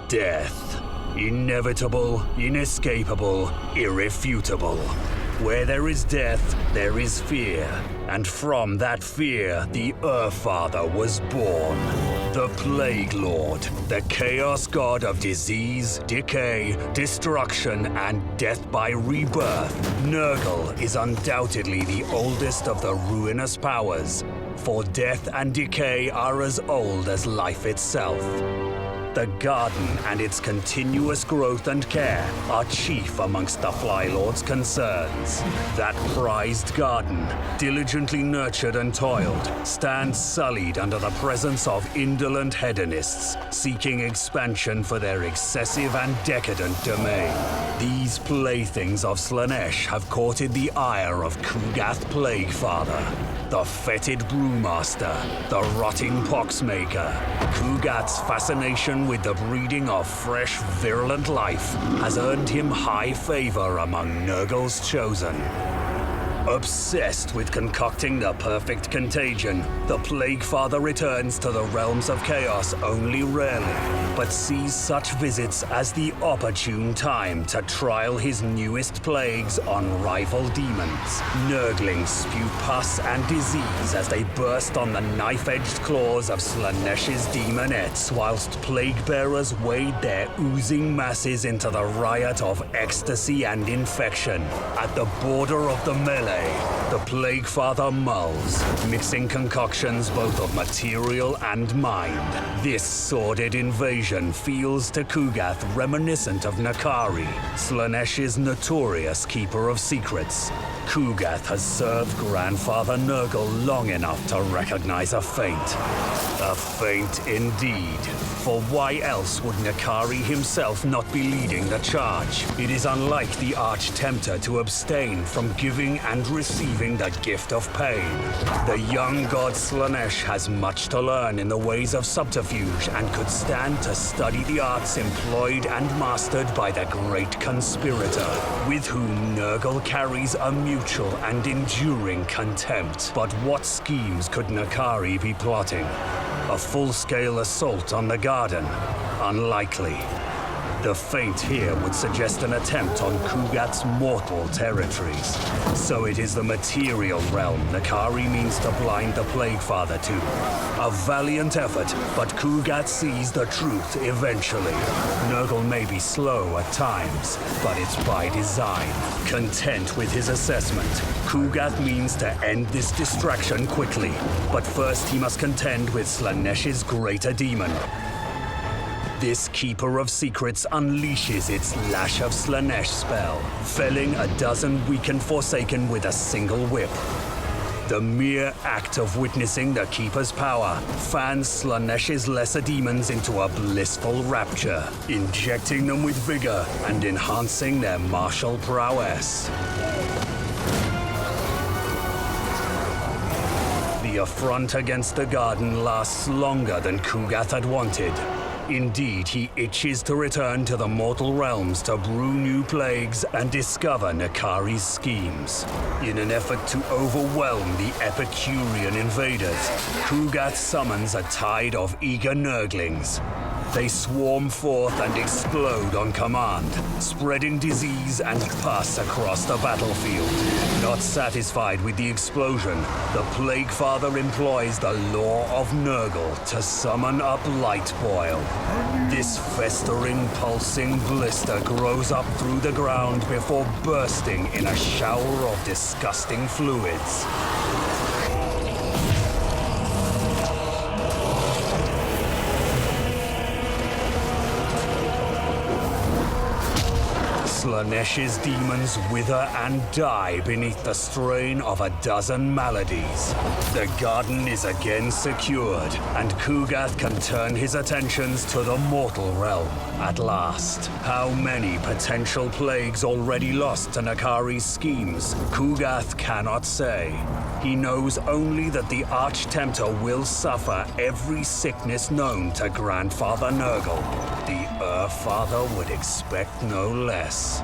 Death. Inevitable, inescapable, irrefutable. Where there is death, there is fear. And from that fear, the Father was born. The Plague Lord, the Chaos God of disease, decay, destruction, and death by rebirth. Nurgle is undoubtedly the oldest of the ruinous powers, for death and decay are as old as life itself. The garden and its continuous growth and care are chief amongst the Fly Lord's concerns. That prized garden, diligently nurtured and toiled, stands sullied under the presence of indolent hedonists, seeking expansion for their excessive and decadent domain. These playthings of Slaanesh have courted the ire of Kugath Plaguefather, the fetid brewmaster, the rotting poxmaker. Kugath's fascination with the breeding of fresh, virulent life has earned him high favor among Nurgle's chosen. Obsessed with concocting the perfect contagion, the Plaguefather returns to the realms of chaos only rarely, but sees such visits as the opportune time to trial his newest plagues on rival demons. Nurglings spew pus and disease as they burst on the knife-edged claws of Slaanesh's demonettes, whilst plague-bearers wade their oozing masses into the riot of ecstasy and infection. At the border of the melee, the Plaguefather mulls, mixing concoctions both of material and mind. This sordid invasion feels to Kugath reminiscent of Nakari, Slaanesh's notorious keeper of secrets. Kugath has served Grandfather Nurgle long enough to recognize a feint. A feint indeed. For why else would Nakari himself not be leading the charge? It is unlike the Arch-Tempter to abstain from giving and receiving the gift of pain. The young god Slaanesh has much to learn in the ways of subterfuge and could stand to study the arts employed and mastered by the great conspirator, with whom Nurgle carries a mutual and enduring contempt. But what schemes could Nakari be plotting? A full-scale assault on the garden? Unlikely. The feint here would suggest an attempt on Kugath's mortal territories. So it is the material realm Nakari means to blind the Plaguefather to. A valiant effort, but Kugath sees the truth eventually. Nurgle may be slow at times, but it's by design. Content with his assessment, Kugath means to end this distraction quickly. But first he must contend with Slaanesh's greater demon. This Keeper of Secrets unleashes its Lash of Slaanesh spell, felling a dozen weakened Forsaken with a single whip. The mere act of witnessing the Keeper's power fans Slaanesh's lesser demons into a blissful rapture, injecting them with vigor and enhancing their martial prowess. The affront against the garden lasts longer than Kugath had wanted. Indeed, he itches to return to the mortal realms to brew new plagues and discover Nakari's schemes. In an effort to overwhelm the Epicurean invaders, Kugath summons a tide of eager Nurglings. They swarm forth and explode on command, spreading disease and pus across the battlefield. Not satisfied with the explosion, the Plaguefather employs the law of Nurgle to summon up light boil. This festering, pulsing blister grows up through the ground before bursting in a shower of disgusting fluids. Slaanesh's demons wither and die beneath the strain of a dozen maladies. The garden is again secured, and Kugath can turn his attentions to the mortal realm at last. How many potential plagues already lost to Nakari's schemes, Kugath cannot say. He knows only that the Arch-Tempter will suffer every sickness known to Grandfather Nurgle. The Father would expect no less.